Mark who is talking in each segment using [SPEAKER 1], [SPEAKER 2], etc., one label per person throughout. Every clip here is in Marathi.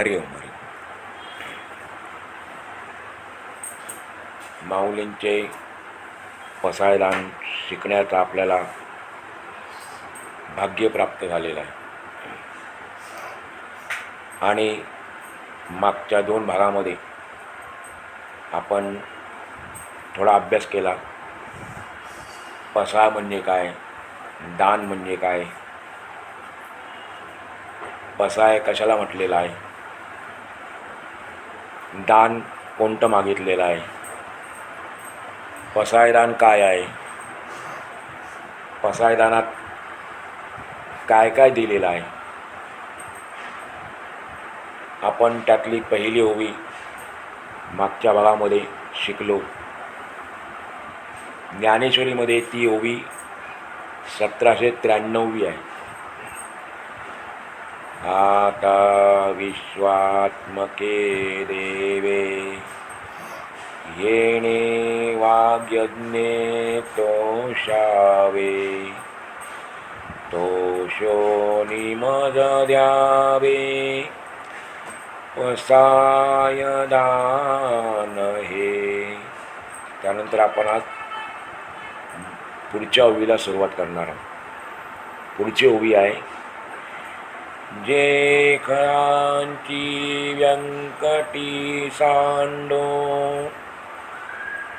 [SPEAKER 1] हरि ओम हरि. माऊलींचे पसायदान शिकण्याचं आपल्याला भाग्य प्राप्त झालेलं आहे. आणि मागच्या 2 भागामध्ये आपण थोडा अभ्यास केला. पसाय म्हणजे काय, दान म्हणजे काय, पसाय कशाला म्हटलेला आहे, दान कोणतं मागितलेलं आहे, पसायदान काय आहे, पसायदानात काय काय दिलेलं आहे. आपण त्यातली पहिली ओवी मागच्या भागामध्ये शिकलो. ज्ञानेश्वरीमध्ये ती ओवी 1793 आहे. आता विश्वात्मके देवे येणे वाग्यज्ञे तोषावे, तोषो निमज द्यावे, पसायदान हे. त्यानंतर आपण आज पुढच्या ओवीला सुरुवात करणार आहोत. पुढची ओवी आहे, जे खळांची व्यंकटी सांडो,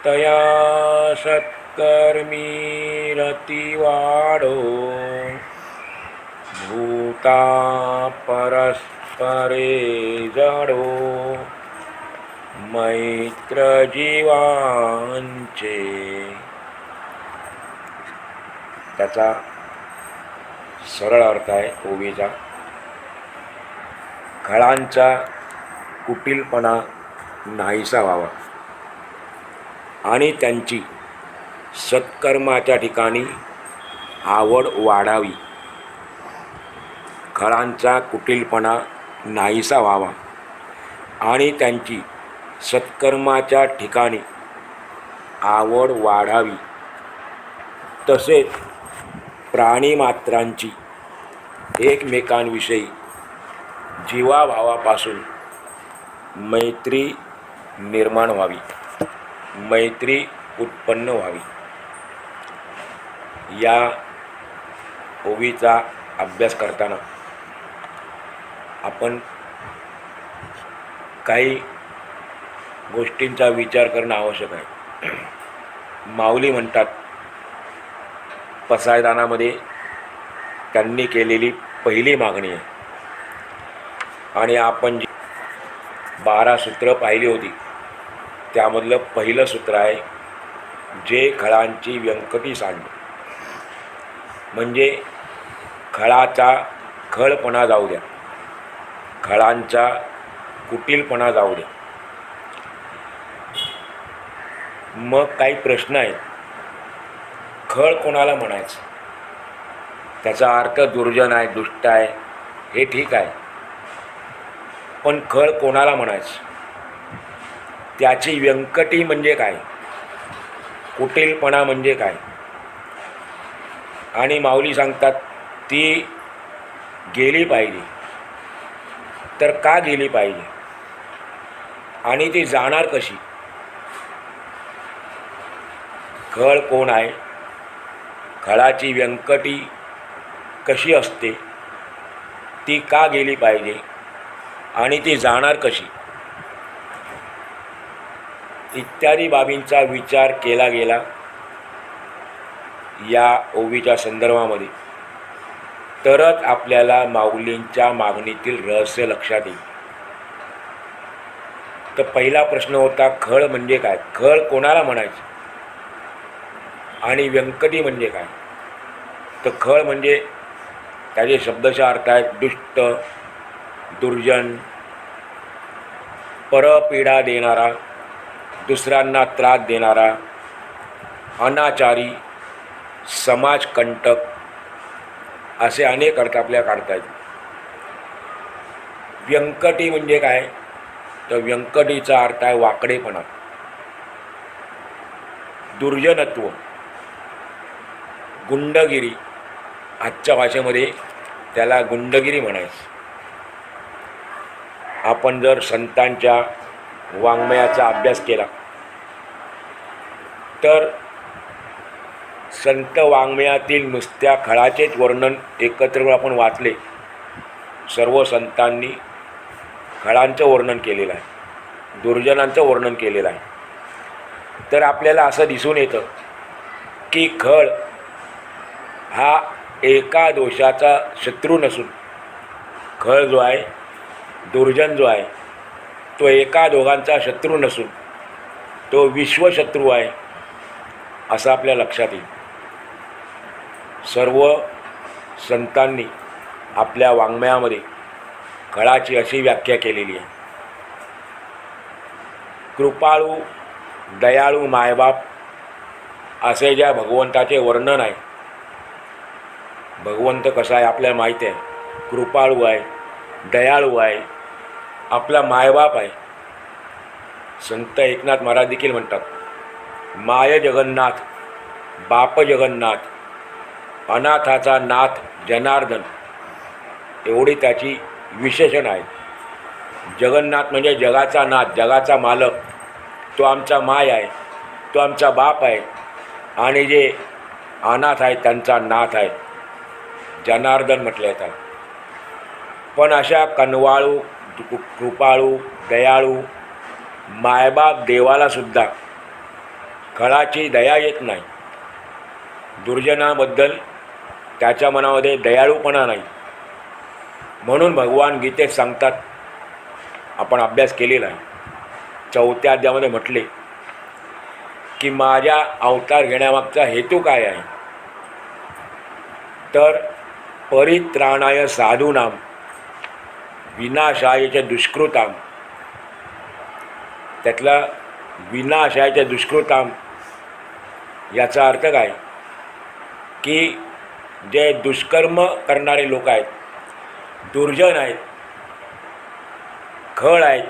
[SPEAKER 1] तया सत्कर्मी रती वाढो, भूता परस्परे जडो, मैत्र जीवांचे. त्याचा सरळ अर्थ आहे ओवीचा, खळांचा कुटीलपणा नाहीसा व्हावा आणि त्यांची सत्कर्माच्या ठिकाणी आवड वाढावी. खळांचा कुटीलपणा नाहीसा व्हावा आणि त्यांची सत्कर्माच्या ठिकाणी आवड वाढावी. तसेच प्राणीमात्रांची एकमेकांविषयी जीवाभावापासून मैत्री निर्माण व्हावी, मैत्री उत्पन्न व्हावी. या ओवीचा अभ्यास करताना आपण काही गोष्टींचा विचार करणं आवश्यक आहे. माऊली म्हणतात, पसायदानामध्ये त्यांनी केलेली पहिली मागणी आहे. आणि आपण जी 12 सूत्र पाहिली होती त्यामधलं पहिलं सूत्र आहे, जे खळांची व्यंकटी सांडो. म्हणजे खळाचा खळपणा जाऊ द्या, खळांचा कुटीलपणा जाऊ द्या. मग काही प्रश्न आहेत. खळ कोणाला म्हणायचं? त्याचा अर्थ दुर्जन आहे, दुष्ट आहे, हे ठीक आहे. पण खळ कोणाला म्हणायचं? त्याची व्यंकटी म्हणजे काय, कुटीलपणा म्हणजे काय? आणि माऊली सांगतात ती गेली पाहिजे. तर का गेली पाहिजे आणि ती जाणार कशी? खळ कोण आहे, खळाची व्यंकटी कशी असते, ती का गेली पाहिजे आणि ती जाणार कशी, इत्यादी बाबींचा विचार केला गेला या ओवीच्या संदर्भामध्ये. तरच आपल्याला माऊलींच्या मागणीतील रहस्य लक्षात येईल. तर पहिला प्रश्न होता, खळ म्हणजे काय, खळ कोणाला म्हणायचं आणि व्यंकटी म्हणजे काय? तर खळ म्हणजे त्याचे शब्दशः अर्थ आहेत दुष्ट, दुर्जन, परपीडा देणारा, दुसऱ्यांना त्रास देणारा, अनाचारी, समाजकंटक, असे अनेक अर्थ आपल्याला काढता येतील. व्यंकटी म्हणजे काय? तर व्यंकटीचा अर्थ आहे वाकडेपणा, दुर्जनत्व, गुंडगिरी. आजच्या भाषेमध्ये त्याला गुंडगिरी म्हणायचं. आपण जर संतांच्या वाङ्मयाचा अभ्यास केला तर संत वाङ्मयातील नुसत्या खळाचेच वर्णन एकत्र आपण वाचले, सर्व संतांनी खळांचं वर्णन केलेलं आहे, दुर्जनांचं वर्णन केलेलं आहे, तर आपल्याला असं दिसून येतं की खळ हा एका दोषाचा शत्रू नसून, खळ जो आहे, दुर्जन जो आहे, तो एका दोघांचा शत्रू नसून तो विश्वशत्रू आहे असं आपल्या लक्षात येईल. सर्व संतांनी आपल्या वाङ्मयामध्ये खळाची अशी व्याख्या केलेली आहे. कृपाळू दयाळू मायबाप असे ज्या भगवंताचे वर्णन आहे, भगवंत कसा आहे आपल्याला माहीत आहे, कृपाळू आहे, दयाळू आहे, आपला मायबाप आहे. संत एकनाथ महाराज देखील म्हणतात, माय जगन्नाथ बाप जगन्नाथ, अनाथाचा नाथ जनार्दन, एवढी त्याची विशेषण आहे. जगन्नाथ म्हणजे जगाचा नाथ, जगाचा मालक, तो आमचा माय आहे, तो आमचा बाप आहे, आणि जे अनाथ आहे त्यांचा नाथ आहे, जनार्दन म्हटलं येतात. पण अशा कनवाळू कृपाळू दयाळू मायबाप देवालासुद्धा खळाची दया येत नाही. दुर्जनाबद्दल त्याच्या मनामध्ये दयाळूपणा नाही. म्हणून भगवान गीतेत सांगतात, आपण अभ्यास केलेला आहे, 4थ्या अध्यायामध्ये म्हटले की माझ्या अवतार घेण्यामागचा हेतू काय आहे, तर परित्राणाय साधूनां विनाशाय दुष्कृतां. त्यातला विनाशाय दुष्कृतां याचा अर्थ काय की जे दुष्कर्म करणारे लोक आहेत, दुर्जन आहेत, खळ आहेत,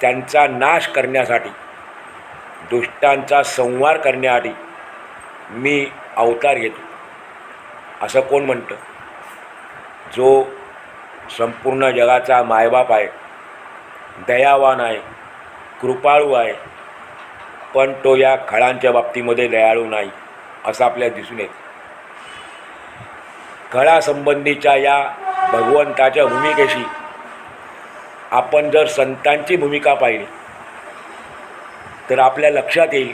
[SPEAKER 1] त्यांचा नाश करण्यासाठी, दुष्टांचा संहार करण्यासाठी मी अवतार घेतो असं कोण म्हणतं? जो संपूर्ण जगाचा मायबाप आहे, दयावान आहे, कृपाळू आहे, पण तो या खळांच्या बाबतीमध्ये दयाळू नाही असं आपल्याला दिसून येतं. खळासंबंधीच्या या भगवंताच्या भूमिकेशी आपण जर संतांची भूमिका पाहिली तर आपल्या लक्षात येईल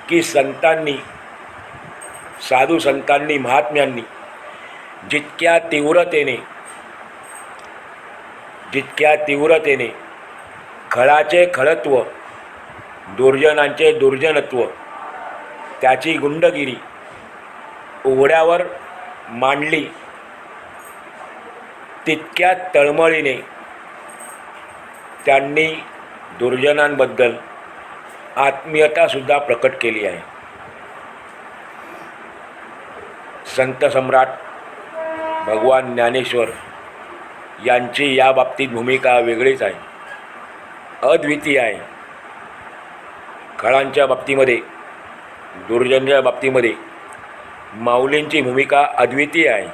[SPEAKER 1] की संतांनी, साधू संतांनी, महात्म्यांनी जितक्या तीव्रतेने खळाचे खळत्व, दुर्जनांचे दुर्जनत्व, त्याची गुंडगिरी उघड्यावर मांडली, तितक्या तळमळीने त्यांनी दुर्जनांबद्दल आत्मीयतासुद्धा प्रकट केली आहे. संत सम्राट भगवान ज्ञानेश्वर यांची या बाबतीत भूमिका वेगळीच आहे, अद्वितीय आहे. खळांच्या बाबतीमध्ये, दुर्जनांच्या बाबतीमध्ये माऊलींची भूमिका अद्वितीय आहे.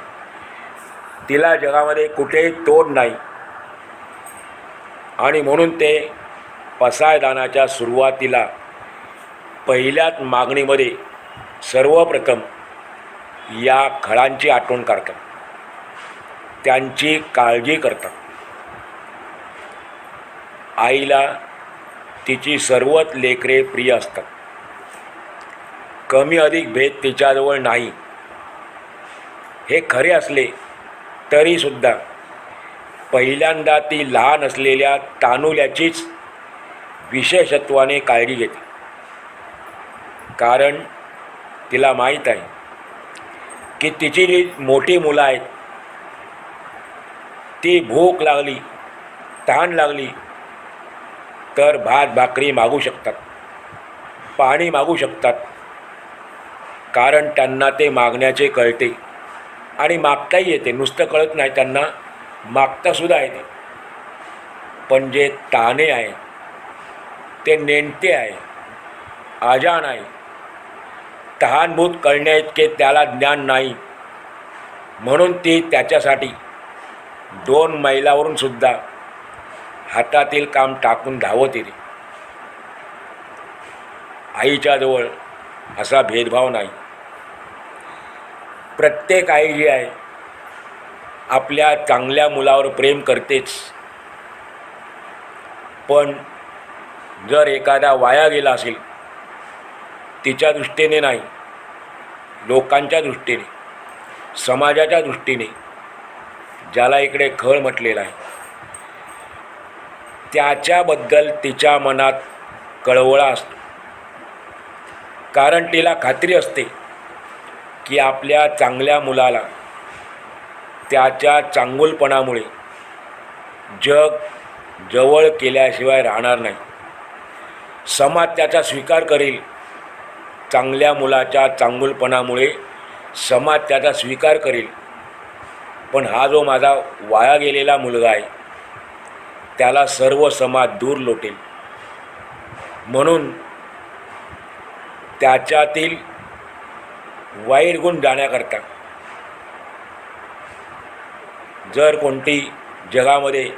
[SPEAKER 1] तिला जगामध्ये कुठेही तोड नाही, आणि म्हणून ते पसायदानाच्या सुरुवातीला पहिल्याच मागणीमध्ये सर्वप्रथम या खळांची आठवण करतात, त्यांची काळजी करतात. आईला तिची सर्वच लेकरे प्रिय असतात, कमी अधिक भेद तिच्याजवळ नाही. हे खरे असले तरीसुद्धा पहिल्यांदा ती लहान असलेल्या तानुल्याचीच विशेषत्वाने काळजी घेते, कारण तिला माहीत आहे की तिची जी मोठी मुलं आहेत ती भूक लागली, तहान लागली तर भात भाकरी मागू शकतात, पाणी मागू शकतात, कारण त्यांना ते मागण्याचे कळते आणि मागताही येते. नुसतं कळत नाही, त्यांना मागतासुद्धा येते. पण जे ताणे आहे, ते नेणते आहे, अजाण आहे, तहानभूत कळण्याइतके त्याला ज्ञान नाही. म्हणून ती त्याच्यासाठी 2 मैलावरून सुद्धा हातातील काम टाकून धावत येते. आईच्या जवळ असा भेदभाव नाही. प्रत्येक आई जी आहे आपल्या चांगल्या मुलावर प्रेम करतेच, पण जर एखादा वाया गेला असेल, तिच्या दृष्टीने नाही, लोकांच्या दृष्टीने, समाजाच्या दृष्टीने, ज्याला इकडे खळ म्हटलेला आहे, त्याच्याबद्दल तिच्या मनात कळवळा असतो. कारण तिला खात्री असते की आपल्या चांगल्या मुलाला त्याच्या चांगुलपणामुळे जग जवळ केल्याशिवाय राहणार नाही. समाज त्याचा स्वीकार करेल. चांगल्या मुलाच्या चांगुलपणामुळे समाज त्याचा स्वीकार करेल. पण हा जो माझा वाया गेलेला मुलगा आहे, त्याला सर्व समाज दूर लोटेल. म्हणून त्याच्यातील वाईट गुण जाण्याकरता जर कोणती जगामध्ये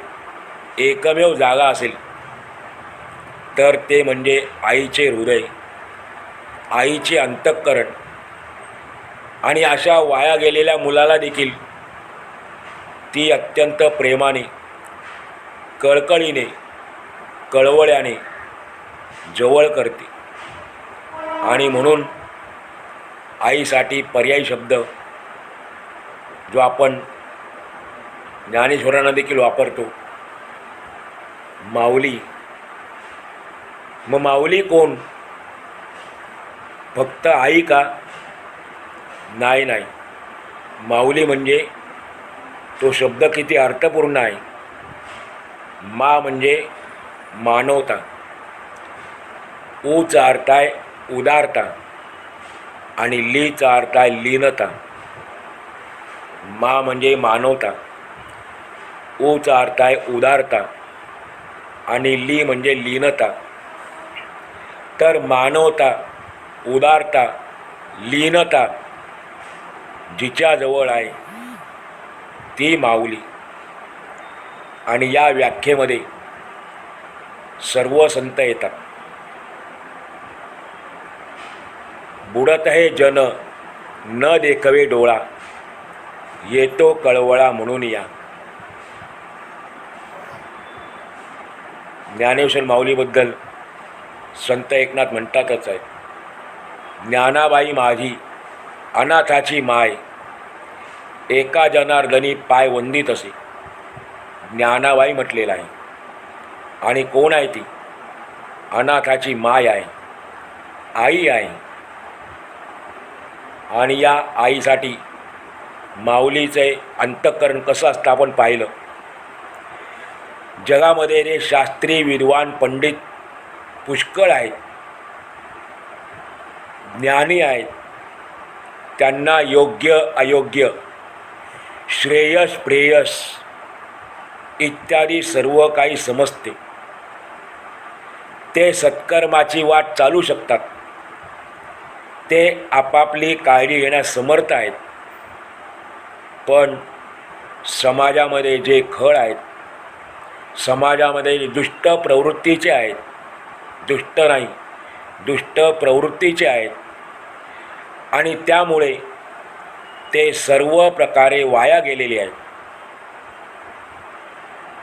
[SPEAKER 1] एकमेव जागा असेल तर ते म्हणजे आईचे हृदय, आईचे अंतःकरण. आणि अशा वाया गेलेल्या मुलाला देखील ती अत्यंत प्रेमाने, कळकळीने, कळवळ्याने जवळ करते. आणि म्हणून आईसाठी पर्यायी शब्द जो आपण ज्ञानेश्वरांना देखील वापरतो, माऊली. मग माऊली कोण? फक्त आई का? नाही नाही. माऊली म्हणजे तो शब्द किती अर्थपूर्ण आहे. मा म्हणजे मानवता, ऊचा अर्थ आहे उदारता आणि लीचा अर्थ आहे लीनता. मा म्हणजे मानवता, ऊचा अर्थ आहे उदारता आणि ली म्हणजे लीनता. तर मानवता, उदारता, लीनता जिच्याजवळ आहे ती माऊली. आणि या व्याख्येमध्ये सर्व संत येतात. बुडत है जन न देखवे डोळा, येतो कळवळा म्हणून या. ज्ञानेश्वर माऊलीबद्दल संत एकनाथ म्हणतातच आहे, ज्ञानाबाई माझी अनाथाची माय, एका जनार्दनी पाय वंदित असे. ज्ञानाबाई म्हटलेलं आहे. आणि कोण आहे ती? अनाथाची माय आहे, आई आहे. आणि या आईसाठी माऊलीचे अंतःकरण कसं असतं आपण पाहिलं. जगामध्ये जे शास्त्री, विद्वान, पंडित पुष्कळ आहेत, ज्ञानी आहेत, त्यांना योग्य अयोग्य, श्रेयस प्रेयस इत्यादी सर्व काही समजते. ते सत्कर्माची वाट चालू शकतात. ते आपापली काळजी घेण्यास समर्थ आहेत. पण समाजामध्ये जे खळ आहेत, समाजामध्ये दुष्ट प्रवृत्तीचे आहेत, दुष्ट नाही, दुष्ट प्रवृत्तीचे आहेत, आणि त्यामुळे ते सर्व प्रकारे वाया गेलेले आहेत.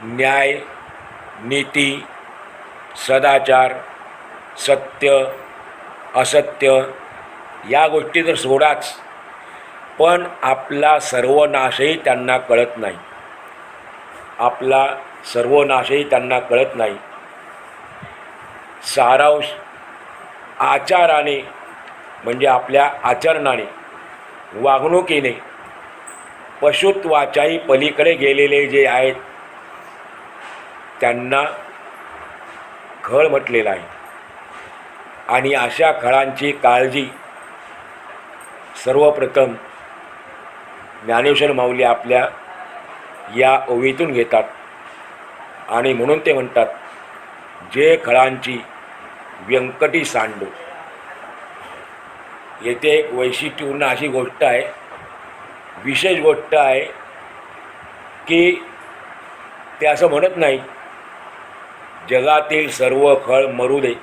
[SPEAKER 1] न्याय, नीती, सदाचार, सत्य, असत्य या गोष्टी तर सोडाच, पण आपला सर्वनाशही त्यांना कळत नाही. आपला सर्वनाशही त्यांना कळत नाही. सारांश आचाराने म्हणजे आपल्या आचरणाने, वागणुकीने पशुत्वाच्याही पलीकडे गेलेले जे आहेत त्यांना खळ म्हटलेला आहे. आणि अशा खळांची काळजी सर्वप्रथम ज्ञानेश्वर माऊली आपल्या या ओवीतून घेतात. आणि म्हणून ते म्हणतात, जे खळांची व्यंकटी सांडो. येथे एक वैशिष्ट्यपूर्ण अशी गोष्ट आहे, विशेष गोष्ट आहे की ते असं म्हणत नाही जगातील सर्व खळ मरू दे,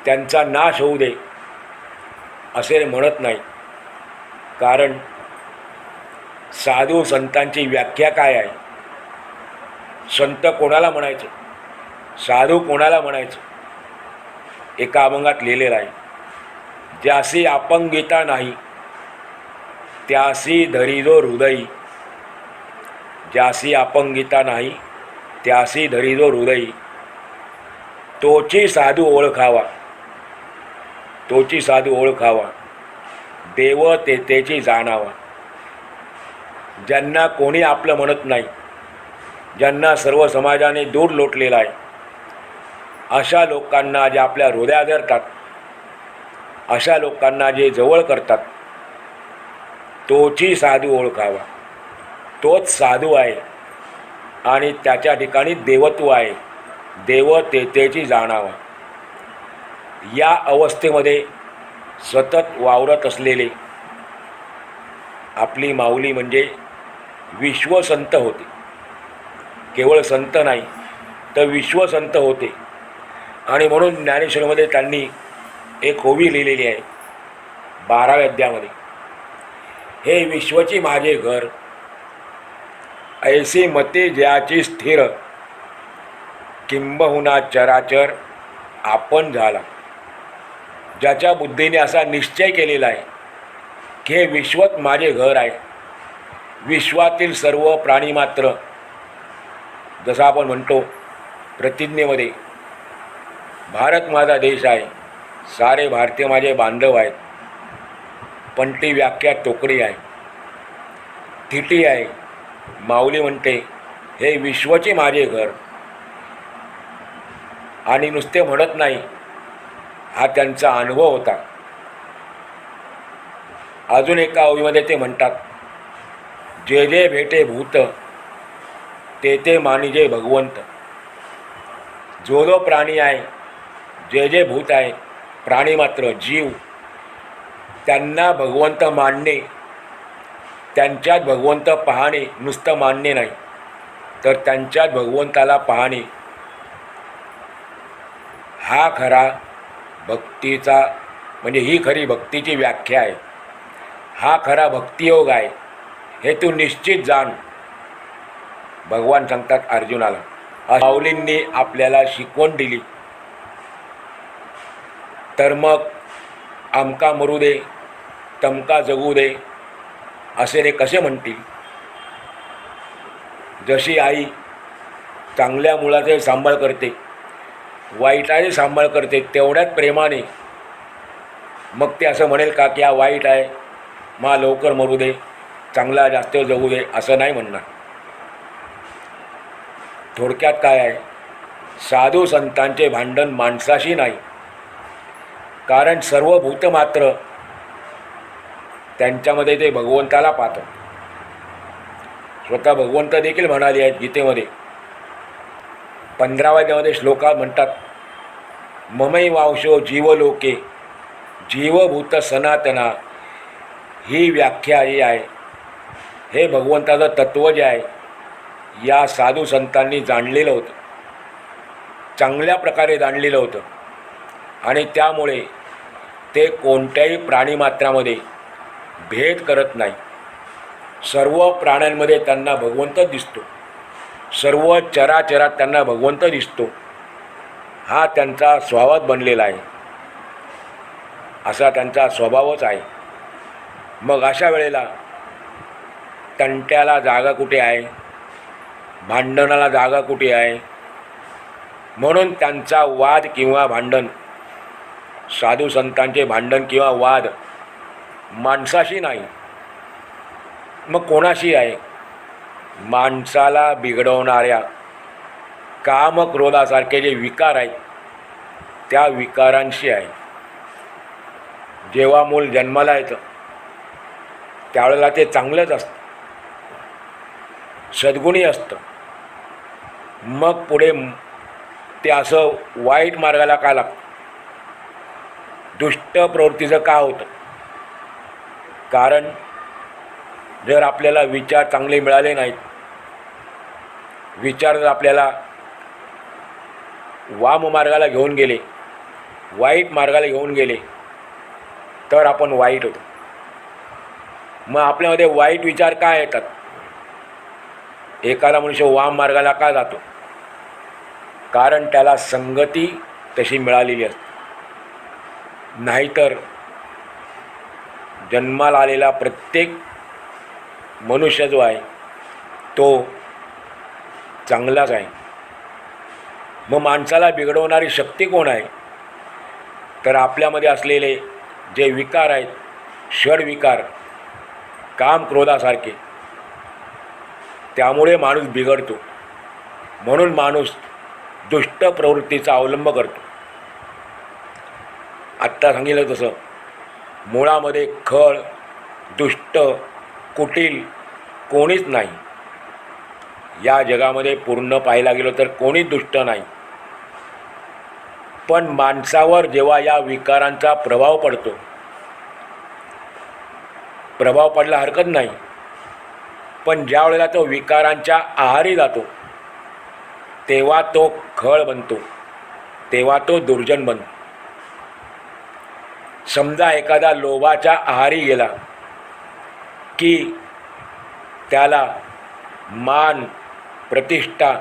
[SPEAKER 1] त्यांचा नाश होऊ दे असे म्हणत नाही. कारण साधू संतांची व्याख्या काय आहे? संत कोणाला म्हणायचं, साधू कोणाला म्हणायचं? एका अभंगात लिहिलेलं आहे, ज्यासी अपंगिता नाही त्यासी धरिजो हृदयी. ज्यासी अपंगिता नाही त्यासी धरिजो हृदयी. तोची साधू ओळखावा, तोची साधू ओळखावा, देव तेथेची जाणावा. ज्यांना कोणी आपलं म्हणत नाही, ज्यांना सर्व समाजाने दूर लोटलेला आहे, अशा लोकांना जे आपल्या हृदयात धरतात, अशा लोकांना जे जवळ करतात, तोची साधू ओळखावा. तोच साधू आहे आणि त्याच्या ठिकाणी देवत्व आहे. देव तेथेची जाणावा. या अवस्थेमध्ये सतत वावरत असलेले आपली माऊली म्हणजे विश्वसंत होते. केवळ संत नाही तर विश्वसंत होते. आणि म्हणून ज्ञानेश्वरीमध्ये त्यांनी एक ओवी लिहिलेली आहे 12व्या अध्यायामध्ये, हे विश्वची माझे घर, ऐसी मते ज्याची स्थिर, किंबहुना चराचर आपण झाला. ज्याच्या बुद्धीने असा निश्चय केलेला आहे की हे विश्वत माझे घर आहे, विश्वातील सर्व प्राणी मात्र, जसं आपण म्हणतो प्रतिज्ञेमध्ये, भारत माझा देश आहे, सारे भारतीय माझे बांधव आहेत, पण ती व्याख्या तोकडी आहे, थिटी आहे. माऊली म्हणते हे विश्वचे माझे घर. आणि नुसते म्हणत नाही, हा त्यांचा अनुभव होता. अजून एका ओवीमध्ये ते म्हणतात, जे जे भेटे भूत ते ते मानिजे भगवंत. जो जो प्राणी आहे, जे जे भूत आहे, प्राणी मात्र जीव, त्यांना भगवंत मानणे, त्यांच्यात भगवंत पाहणे, नुसतं मानणे नाही तर त्यांच्यात भगवंताला पाहणे, हा खरा भक्तीचा म्हणजे ही खरी भक्तीची व्याख्या आहे. हा खरा भक्तियोग आहे, हे तू निश्चित जाण. भगवान सांगतात अर्जुनाला. माऊलींनी आपल्याला शिकवण दिली तर मग आमका मरू दे, तमका जगू दे असे ते कसे म्हणतील? जशी आई चांगल्या मुलाचे सांभाळ करते, वाईटाचे सांभाळ करते, तेवढ्याच प्रेमाने मग ते असं म्हणेल का की हा वाईट आहे, मा लवकर मरू दे, चांगला जास्त जगू दे, असं नाही म्हणणार. थोडक्यात काय आहे, साधू संतांचे भांडण माणसाशी नाही. कारण सर्व भूत मात्र त्यांच्यामध्ये ते भगवंताला पाहतात. स्वतः भगवंत देखील म्हणाले आहेत गीतेमध्ये 15व्या अध्यायामध्ये श्लोकात म्हणतात, ममै वांशो जीवलोके जीवभूत सनातना. ही व्याख्या ही आहे. हे भगवंताचं तत्त्व जे आहे या साधू संतांनी जाणलेलं होतं, चांगल्या प्रकारे जाणलेलं होतं. आणि त्यामुळे ते कोणत्याही प्राणीमात्रामध्ये भेद करत नाही. सर्व प्राण्यांमध्ये त्यांना भगवंत दिसतो, सर्व चराचरात त्यांना भगवंत दिसतो. हा त्यांचा स्वभाव बनलेला आहे, असा त्यांचा स्वभावच आहे. मग अशा वेळेला तंट्याला जागा कुठे आहे, भांडणाला जागा कुठे आहे? म्हणून त्यांचा वाद किंवा भांडण, साधू संतांचे भांडण किंवा वाद माणसाशी नाही, मग कोणाशी आहे? माणसाला बिघडवणाऱ्या काम क्रोधासारखे जे विकार आहेत त्या विकारांशी आहे. जेव्हा मूल जन्माला येतं त्यावेळेला ते चांगलंच असतं, सद्गुणी असतं. मग पुढे ते असं वाईट मार्गाला का लागतं, दुष्ट प्रवृत्तीचं का होतं? कारण जर आपल्याला विचार चांगले मिळाले नाहीत, विचार जर आपल्याला वाम मार्गाला घेऊन गेले, वाईट मार्गाला घेऊन गेले तर आपण वाईट होतो. मग आपल्यामध्ये वाईट विचार काय येतात? एखादा मनुष्य वाम मार्गाला का जातो? कारण त्याला संगती तशी मिळालेली असते. नाहीतर जन्माला आलेला प्रत्येक मनुष्य जो आहे तो चांगलाच आहे. मग माणसाला बिघडवणारी शक्ती कोण आहे? तर आपल्यामध्ये असलेले जे विकार आहेत, षडविकार, काम क्रोधासारखे, त्यामुळे माणूस बिघडतो. म्हणून माणूस दुष्ट प्रवृत्तीचा अवलंब करतो. आत्ता सांगितलं तसं मुळामध्ये खळ, दुष्ट, कुटील कोणीच नाही. या जगामध्ये पूर्ण पाहायला गेलो तर कोणीच दुष्ट नाही. पण माणसावर जेव्हा या विकारांचा प्रभाव पडतो, प्रभाव पडला हरकत नाही, पण ज्या वेळेला तो विकारांच्या आहारी जातो तेव्हा तो खळ बनतो, तेव्हा तो दुर्जन बनतो. समजा एखादा लोभाच्या आहारी गेला की त्याला मान, प्रतिष्ठा,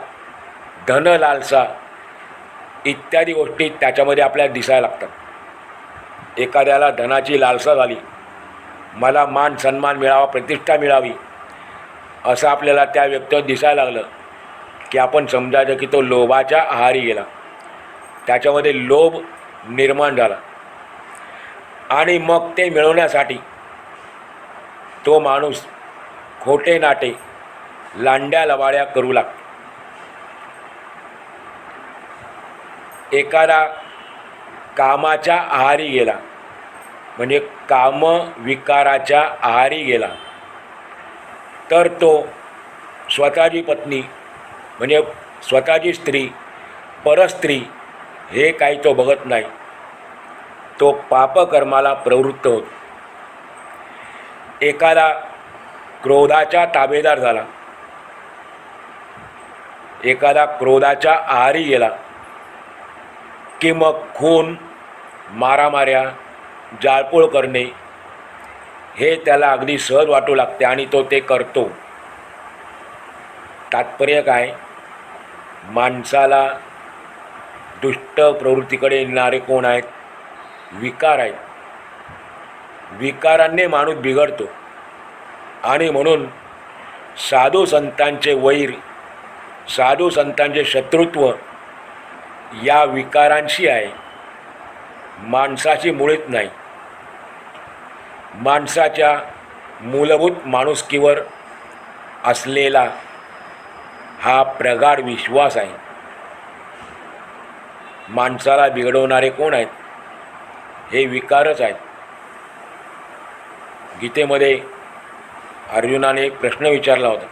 [SPEAKER 1] धनलालसा इत्यादी गोष्टी त्याच्यामध्ये आपल्याला दिसायला लागतात. एखाद्याला धनाची लालसा झाली, मला मान सन्मान मिळावा, प्रतिष्ठा मिळावी, असं आपल्याला त्या व्यक्तीवर दिसायला लागलं की आपण समजायचं की तो लोभाच्या आहारी गेला. त्याच्यामध्ये लोभ निर्माण झाला आणि मग ते मिळवण्यासाठी तो माणूस खोटे नाटे, लांड्या लवाड्या करू लागतो. एखादा कामाच्या आहारी गेला, म्हणजे कामविकाराच्या आहारी गेला, तर तो स्वतःची पत्नी म्हणजे स्वतःची स्त्री, परस्त्री हे काही तो बघत नाही. तो पापकर्माला प्रवृत्त होतो. एखादा क्रोधाच्या ताबेदार झाला, एखादा क्रोधाच्या आहारी गेला की मग खून, मारामाऱ्या, जाळपोळ करणे हे त्याला अगदी सहज वाटू लागते आणि तो ते करतो. तात्पर्य काय? माणसाला दुष्ट प्रवृत्तीकडे नेणारे कोण आहेत? विकार आहेत. विकारांनी माणूस बिघडतो आणि म्हणून साधू संतांचे वैर, साधू संतांचे शत्रुत्व या विकारांशी आहे, माणसाची मुळीच नाही. माणसाच्या मूलभूत माणुसकीवर असलेला हा प्रगाढ विश्वास आहे. माणसाला बिघडवणारे कोण आहेत? हे विकारच आहेत. गीतेमध्ये अर्जुनाने एक प्रश्न विचारला होता,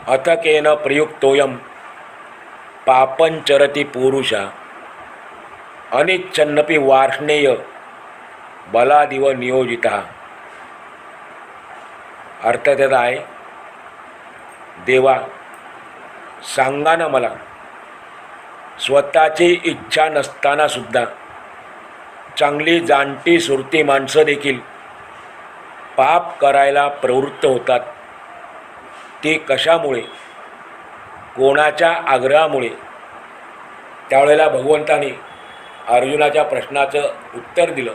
[SPEAKER 1] अथ केन प्रयुक्तोयम पापंचरति पुरुषा अनिच्छन्नपि वार्ष्णेय बलादिव नियोजितः. अर्थ त्याचा आहे, देवा सांगा ना मला, स्वतःची इच्छा नसताना सुद्धा चांगली जाणती सुरती माणसं देखील पाप करायला प्रवृत्त होतात. ती कशामुळे? कोणाच्या आग्रहामुळे? त्यावेळेला भगवंताने अर्जुनाच्या प्रश्नाचं उत्तर दिलं,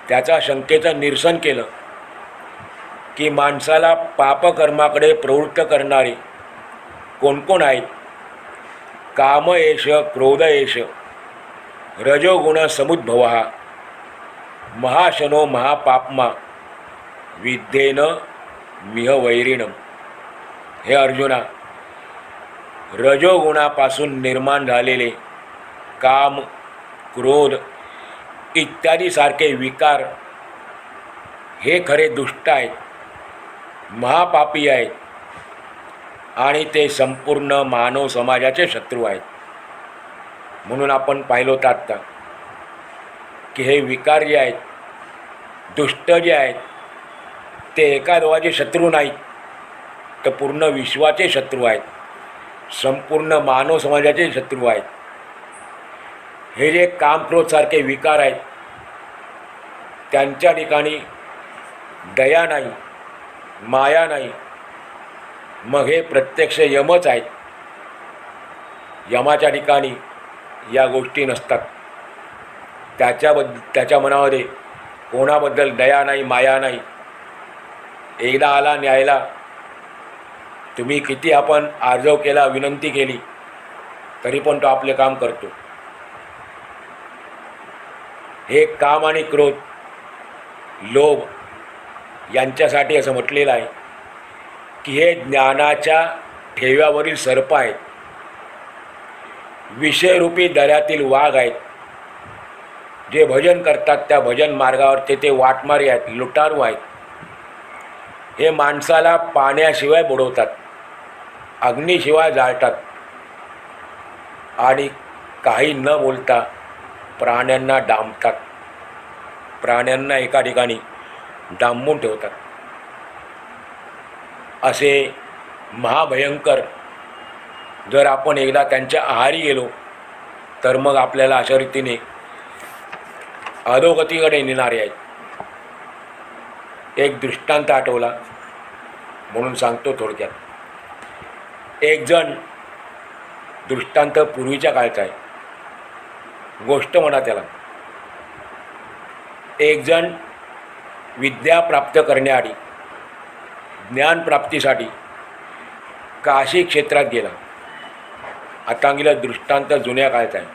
[SPEAKER 1] त्याच्या शंकेचं निरसन केलं की माणसाला पापकर्माकडे प्रवृत्त करणारे कोण कोण आहेत? काम एष, क्रोध एष, रजोगुण समुद्भवः, महाशनो महापाप्मा विद्येन मिह वैरिणम. हे अर्जुना, रजोगुणापासून निर्माण झालेले काम, क्रोध इत्यादी सारखे विकार हे खरे दुष्ट आहेत, महापापी आहेत आणि ते संपूर्ण मानव समाजाचे शत्रू आहेत. म्हणून आपण पाहिलो तर आत्ता की हे विकार जे आहेत, दुष्ट जे आहेत, ते एका दोघाचे शत्रू नाहीत, तर पूर्ण विश्वाचे शत्रू आहेत. संपूर्ण मानव समाजाचे शत्रू आहेत. हे जे काम क्रोध सारखे विकार आहेत त्यांच्या ठिकाणी दया नाही, माया नाही, मग हे प्रत्यक्ष यमच आहेत. यमाच्या ठिकाणी या गोष्टी नसतात. त्याच्या मनामध्ये कोणाबद्दल दया नाही, माया नाही. एकदा आला न्यायला, तुम्ही किती आपण आर्जव केला, विनंती केली, तरी पण तो आपले काम करतो. हे काम आणि क्रोध, लोभ यांच्यासाठी असं म्हटलेलं आहे की हे ज्ञानाच्या ठेव्यावरील सर्प आहेत, विषयरूपी दऱ्यातील वाघ आहेत. जे भजन करतात त्या भजन मार्गावर ते वाटमारी आहेत, लुटारू आहेत. हे माणसाला पाण्याशिवाय बुडवतात, अग्नीशिवाय जाळतात आणि काही न बोलता प्राण्यांना डांबतात, प्राण्यांना एका ठिकाणी डांबून ठेवतात. असे महाभयंकर जर आपण एकदा त्यांच्या आहारी गेलो तर मग आपल्याला अशा रीतीने अधोगतीकडे नेणारे आहेत. एक दृष्टांत आठवला म्हणून सांगतो थोडक्यात. एक जण, दृष्टांत पूर्वीच्या काळचा आहे, गोष्ट म्हणा त्याला. एक जण विद्या प्राप्त करण्याआधी, ज्ञानप्राप्तीसाठी काशी क्षेत्रात गेला. आता गेला दृष्टांत जुन्या काळचा आहे.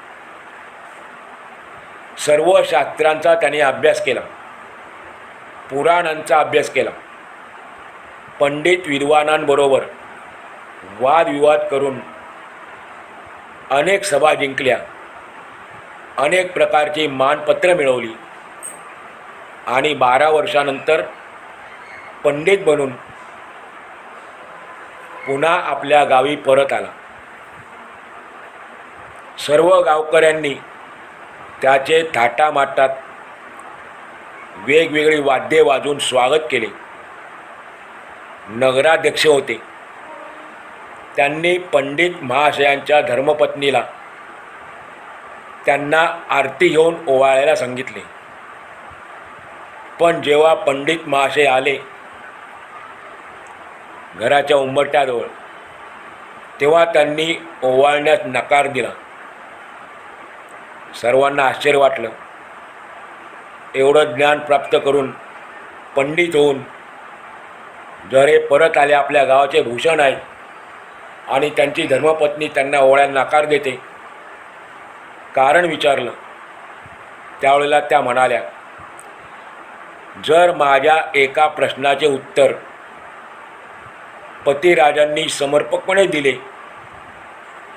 [SPEAKER 1] सर्व शास्त्रांचा त्याने अभ्यास केला, पुराणांचा अभ्यास केला, पंडित विद्वानांबरोबर वादविवाद करून अनेक सभा जिंकल्या, अनेक प्रकारची मानपत्र मिळवली आणि 12 वर्षानंतर पंडित बनून पुन्हा आपल्या गावी परत आला. सर्व गावकऱ्यांनी त्याचे थाटामाटात वेगवेगळी वाद्ये वाजवून स्वागत केले. नगराध्यक्ष होते, त्यांनी पंडित महाशयांच्या धर्मपत्नीला त्यांना आरती घेऊन ओवाळायला सांगितले. पण जेव्हा पंडित महाशय आले घराच्या उंबरठ्याजवळ, तेव्हा त्यांनी ओवाळण्यास नकार दिला. सर्वांना आश्चर्य वाटलं. एवढं ज्ञान प्राप्त करून, पंडित होऊन जर हे परत आले, आपल्या गावाचे भूषण आहेत, आणि त्यांची धर्मपत्नी त्यांना ओवाळायला नकार देते. कारण विचारलं. त्यावेळेला त्या म्हणाल्या, जर माझ्या एका प्रश्नाचे उत्तर पतिराजांनी समर्पकपणे दिले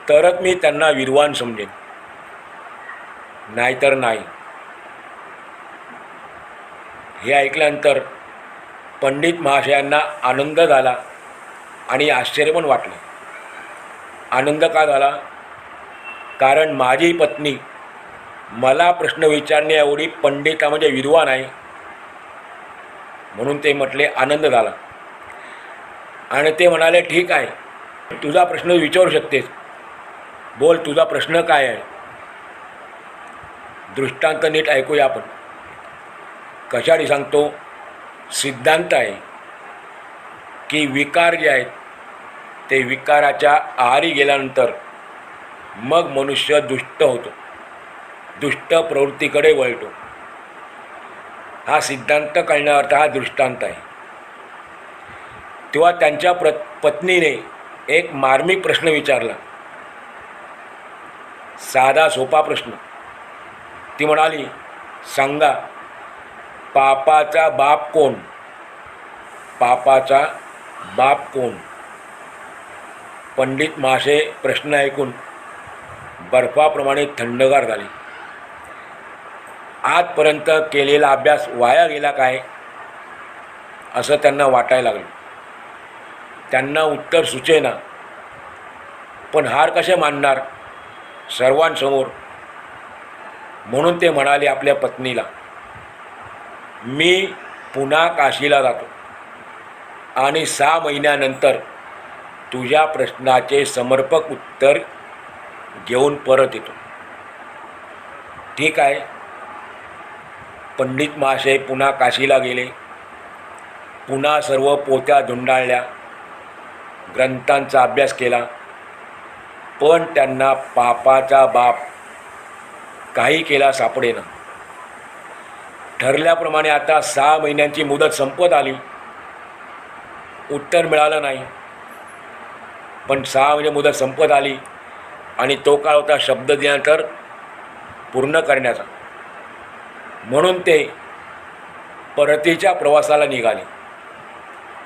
[SPEAKER 1] तरच मी त्यांना विद्वान समजेन, नाहीतर नाही. हे ऐकल्यानंतर पंडित महाशयांना आनंद झाला आणि आश्चर्य पण वाटलं. आनंद का झाला? कारण माझी पत्नी मला प्रश्न विचारणे एवढी पंडिता म्हणजे विद्वान आहे, म्हणून ते म्हटले आनंद झाला. आणि ते म्हणाले, ठीक आहे, तुझा प्रश्न विचारू शकतेस, बोल, तुझा प्रश्न काय आहे? दृष्टांत नीट ऐकूया आपण. कशासाठी सांगतो? सिद्धांत आहे की विकार जे आहेत ते विकाराच्या आहारी गेल्यानंतर मग मनुष्य दुष्ट होतो, दुष्ट प्रवृत्तीकडे वळतो. हा सिद्धांत कळण्याअर्थ हा दृष्टांत आहे. तेव्हा त्यांच्या पत्नीने एक मार्मिक प्रश्न विचारला, साधा सोपा प्रश्न. ती म्हणाली, सांगा, पापाचा बाप कोण? पापाचा बाप कोण? पंडित महाशय प्रश्न ऐकून बर्फाप्रमाणे थंडगार झाले. आजपर्यंत केलेला अभ्यास वाया गेला काय असं त्यांना वाटायला लागलं. त्यांना उत्तर सुचेना, पण हार कसे मानणार सर्वांसमोर? म्हणून ते म्हणाले आपल्या पत्नीला, मी पुन्हा काशीला जातो आणि 6 महिन्यानंतर तुझ्या प्रश्नाचे समर्पक उत्तर घेऊन परत येतो. ठीक आहे. पंडित महाशय पुन्हा काशीला गेले. पुन्हा सर्व पोथ्या धुंडाळल्या, ग्रंथांचा अभ्यास केला. पण त्यांना पापाचा बाप काही केला सापडेना. ठरल्याप्रमाणे आता 6 महिन्यांची मुदत संपत आली. उत्तर मिळालं नाही. पण 6 महिने मुदत संपत आली आणि तो काळ होता शब्द दिल्यानंतर पूर्ण करण्याचा. म्हणून ते परतीच्या प्रवासाला निघाले,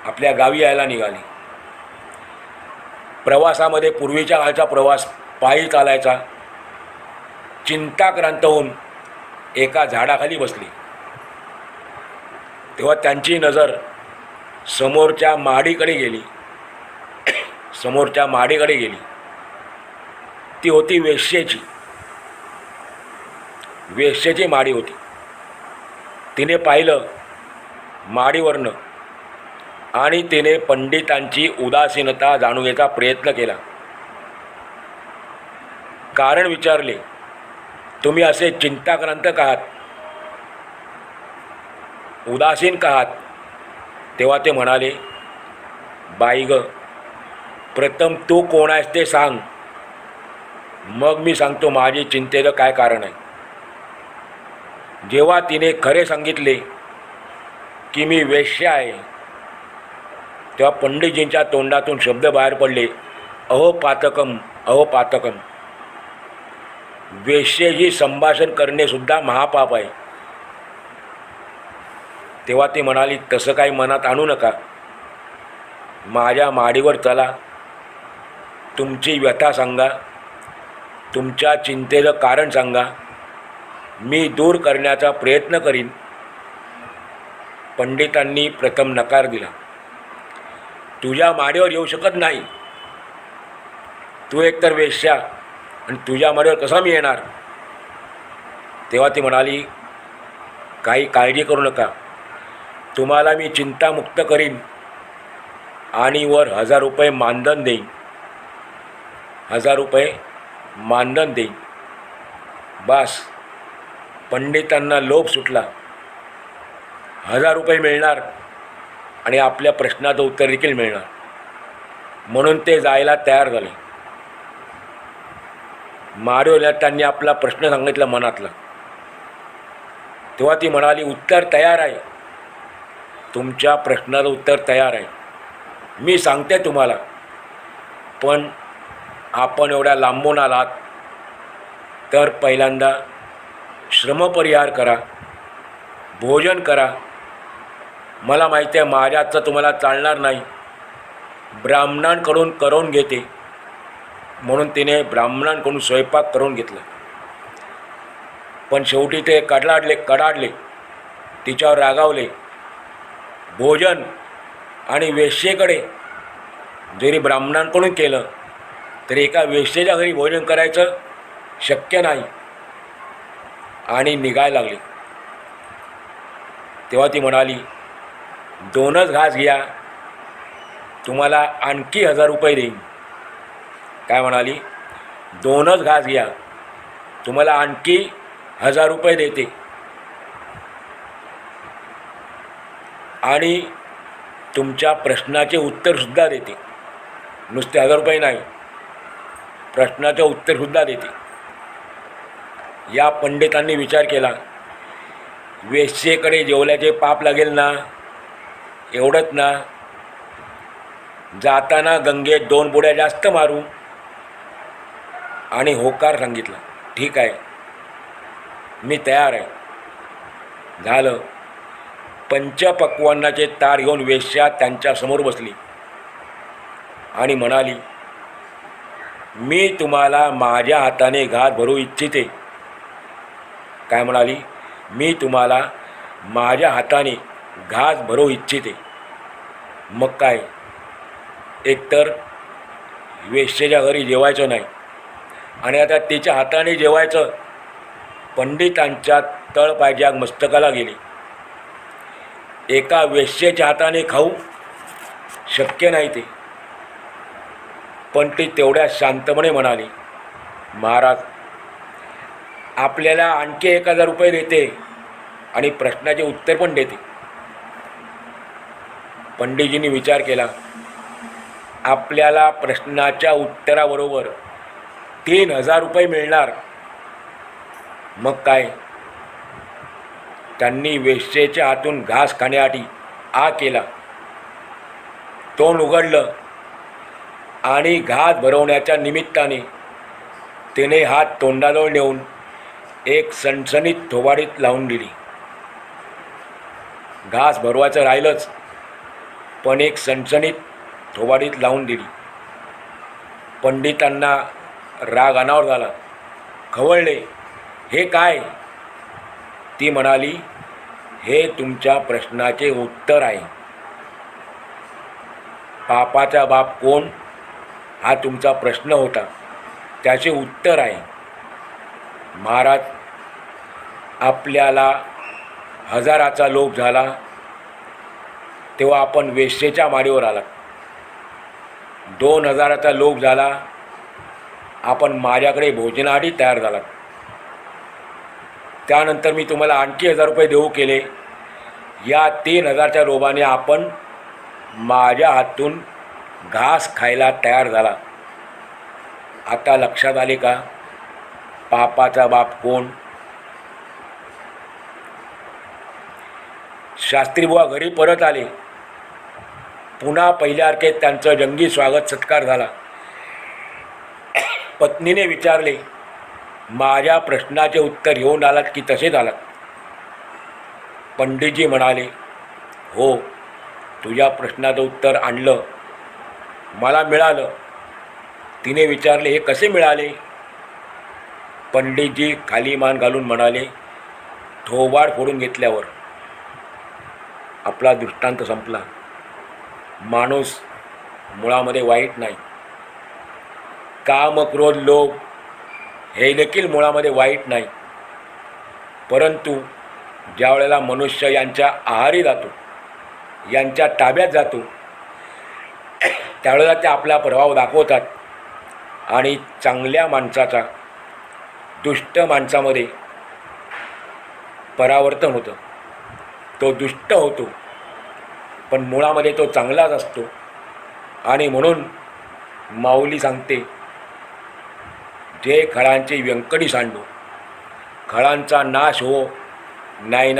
[SPEAKER 1] आपल्या गावी यायला निघाले. प्रवासामध्ये पूर्वीच्या काळचा प्रवास पायी चालायचा. चिंताक्रांत होऊन एका झाडाखाली बसली. तेव्हा त्यांची नजर समोरच्या माडीकडे गेली. समोरच्या माडीकडे गेली. ती होती वेश्येची. वेश्येची माडी होती. तिने पाहिलं माडीवरनं आणि तिने पंडितांची उदासीनता जाणून घ्यायचा प्रयत्न केला. कारण विचारले, तुम्ही असे चिंताक्रांत का आहात, उदासीन का आहात? तेव्हा ते म्हणाले, बाई ग, प्रथम तू कोण आहेस ते सांग, मग मी सांगतो माझी चिंतेचं काय कारण आहे. जेव्हा तिने खरे सांगितले की मी वेश्या आहे, तेव्हा पंडितजींच्या तोंडातून शब्द बाहेर पडले, अहो पातकम, अहो पातकम. वेश्येशी संभाषण करणेसुद्धा महापाप आहे. तेव्हा ती म्हणाली, तसं काही मनात आणू नका. माझ्या माडीवर चला, तुमची व्यथा सांगा, तुमच्या चिंतेचं कारण सांगा, मी दूर करण्याचा प्रयत्न करीन. पंडितांनी प्रथम नकार दिला. तुझ्या माडीवर येऊ शकत नाही. तू एकतर वेश्या आणि तुझ्या माडीवर कसा मी येणार? तेव्हा ती म्हणाली, काही काळजी करू नका, तुम्हाला मी चिंतामुक्त करीन आणि वर 1000 रुपये मानधन देईन. 1000 रुपये मानधन देईन. बस, पंडितांना लोभ सुटला. 1000 रुपये मिळणार आणि आपल्या प्रश्नाचं उत्तर देखील मिळणार. म्हणून ते जायला तयार झाले. माडीवर त्यांनी आपला प्रश्न सांगितला मनातला. तेव्हा ती म्हणाली, उत्तर तयार आहे, तुमच्या प्रश्नाचं उत्तर तयार आहे, मी सांगते तुम्हाला. पण आपण एवढ्या लांबून आलात तर पहिल्यांदा श्रमपरिहार करा, भोजन करा. मला माहिती आहे माझ्या हातचं तुम्हाला चालणार नाही, ब्राह्मणांकडून करून घेते. म्हणून तिने ब्राह्मणांकडून स्वयंपाक करून घेतला. पण शेवटी ते कडाडले, तिच्यावर रागावले. भोजन आणि वेश्येकडे जरी ब्राह्मणांकडून केलं तरी एका वेश्येच्या घरी भोजन करायचं शक्य नाही. आणि निघायला लागली. तेव्हा ती म्हणाली, 2च घास घ्या, तुम्हाला आणखी 1000 रुपये देईन. काय म्हणाली? 2च घास घ्या, तुम्हाला आणखी 1000 रुपये देते. आणि तुमच्या प्रश्नाचे उत्तरसुद्धा देते. नुसते 1000 रुपये नाही, प्रश्नाचं उत्तरसुद्धा देते. या पंडितांनी विचार केला, वेश्येकडे जेवल्याचे पाप लागेल ना, एवढंच ना, जाताना गंगेत 2 बुड्या जास्त मारू. आणि होकार सांगितला, ठीक आहे, मी तयार आहे. झालं. पंचपक्वान्नाचे ताट घेऊन वेश्या त्यांच्यासमोर बसली आणि म्हणाली, मी तुम्हाला माझ्या हाताने घास भरू इच्छिते. काय म्हणाली? मी तुम्हाला माझ्या हाताने घास भरू इच्छिते. मग काय, एकतर वेश्येच्या घरी जेवायचं नाही आणि आता तिच्या हाताने जेवायचं. पंडितांच्या तळपायच्या मस्तकाला गेली. एका वेश्येच्या हाताने खाऊ शक्य नाही ते. पण ती तेवढ्या शांतपणे म्हणाली, महाराज, आपल्याला आणखी 1000 रुपये देते आणि प्रश्नाचे उत्तर पण देते. पंडितजींनी विचार केला, आपल्याला प्रश्नाच्या उत्तराबरोबर 3000 रुपये मिळणार. मग काय? त्यांनी वेश्येच्या हातून घास खाण्यासाठी आ केला. तोंड उघडलं आणि घास भरवण्याच्या निमित्ताने तिने हात तोंडाजवळ नेऊन एक सणसणीत थोबाडीत लावून दिली. घास भरवायचं राहिलंच, पण एक सणसणीत थोबाडीत लावून दिली. पंडितांना राग अनावर झाला, खवळले. हे काय? ती म्हणाली, हे तुमच्या प्रश्नाचे उत्तर आहे. पापाचा बाप कोण हा तुमचा प्रश्न होता, त्याचे उत्तर आहे. महाराज, आपल्याला 1000चा लोभ झाला तेव्हा आपण वेश्येच्या माडीवर आलात. 2000चा लोभ झाला, आपण माझ्याकडे भोजनासाठी तयार झालात. त्यानंतर मी तुम्हाला आणखी 1000 रुपये देऊ केले. या 3000च्या लोभाने आपण माझ्या हातून घास खायला तयार झाला. आता लक्षात आले का पापाचा बाप कोण? शास्त्रीबुवा घरी परत आले. पुन्हा पहिल्यासारखे त्यांचं जंगी स्वागत सत्कार झाला. पत्नीने विचारले, माझ्या प्रश्नाचे उत्तर घेऊन आलात की तसेच आलात? पंडितजी म्हणाले, हो, तुझ्या प्रश्नाचं उत्तर आणलं, मला मिळालं. तिने विचारले, हे कसे मिळाले? पंडितजी खाली मान घालून म्हणाले, थोबाड फोडून घेतल्यावर. आपला दृष्टांत संपला. माणूस मुळामध्ये वाईट नाही. काम, क्रोध, लोभ हे देखील मुळामध्ये वाईट नाही. परंतु ज्या वेळेला मनुष्य यांच्या आहारी जातो, यांच्या ताब्यात जातो, त्यावेळेला ते आपला प्रभाव दाखवतात आणि चांगल्या माणसाचा दुष्ट माणसामध्ये परावर्तन होतं. तो दुष्ट होतो, पण मुळामध्ये तो चांगलाच असतो. आणि म्हणून माऊली सांगते, जे खळांची व्यंकटी सांडू, खळांचा नाश हो. नाही,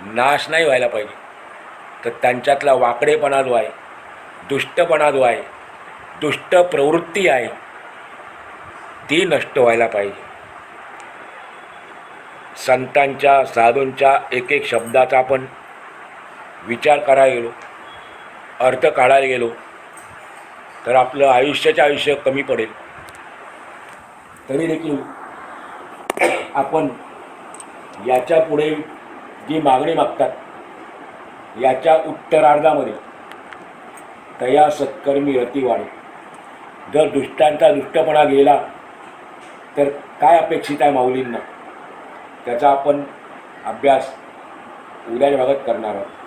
[SPEAKER 1] नाश नाही व्हायला पाहिजे. तर त्यांच्यातला वाकडेपणा जो आहे, दुष्टपणा जो आहे, दुष्ट प्रवृत्ती आहे, ती नष्ट व्हायला पाहिजे. संतांच्या, साधूंच्या एक एक शब्दाचा आपण विचार करायला गेलो, अर्थ काढायला गेलो, तर आपलं आयुष्य कमी पडेल. तरी देखील आपण याच्या पुढे जी मागणी मागतात, याच्या उत्तरार्धामध्ये तया सत्कर्मी रती वाढे. जर दुष्टांचा दुष्टपणा गेला तर काय अपेक्षित आहे माऊलींना, त्याचा आपण अभ्यास उद्याच्या भागात करणार आहोत.